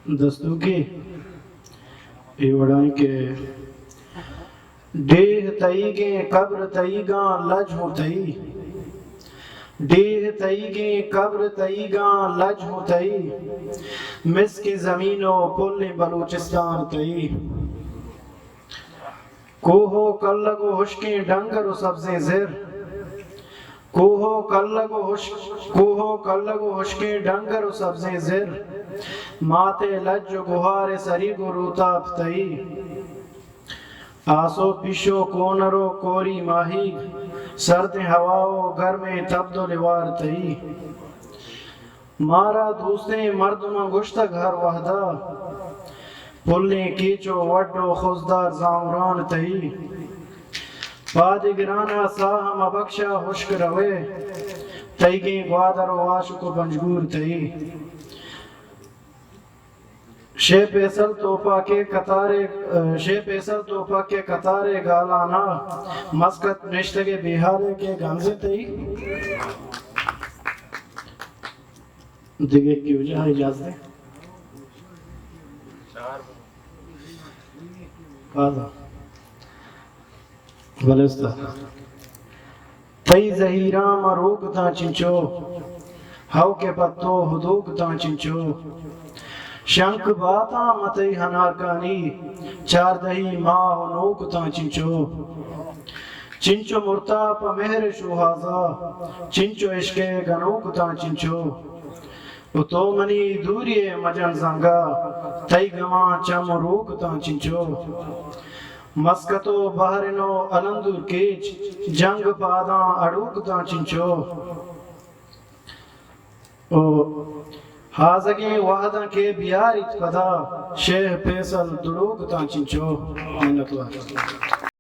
دستو کی یہ وڑائیں کہ ڈیہ تئی گیں قبر تئی گاں لج ہوں تئی، ڈیہ تئی گیں قبر تئی گاں لج ہوں تئی، مس کی زمین و پل بلوچستان تئی، کوہو کلگ و حشکیں ڈنگر و سبزیں زر، کوہو کلگ و حشکیں ڈنگر و سبزیں زر، ماتے لج و گہار سری گو روتاب تئی، آسو پیشو کونرو کوری ماہی، سرد ہواو گرم تبد و لیوار تئی، مارا دوستیں مردم گشت گھر وحدہ، پلیں کیچو وڈو خزدار زامران تئی، پادگرانا ساہم بخشا حشک روے، تیگیں گوادر و عاشق و پنجگور تئی، شے پیسل توپا کے قطارے گالانا، مسکت نشتگے بیہارے کے گنزے تئی، دیگے کی وجہ اجازت ہے قاضا بلستا تئی زہیرام روک تا چنچو، ہو کے پتو حدوک تا چنچو، شنک باتا متی ہنارکانی، چار دہی ماہ و نوک تا چنچو، چنچو مرتا پا مہر شوہازا، چنچو عشق گنوک تا چنچو، تو منی دوری مجن زنگا، تئی گمان چم روک تا چنچو، مسکتو بہرنو علندور کیچ، جنگ پاداں اڑوک تا چنچو، حاضگیں وحدہ کے بیاریت پدا، شیح پیسل دڑوک تا چنچو، محنت اللہ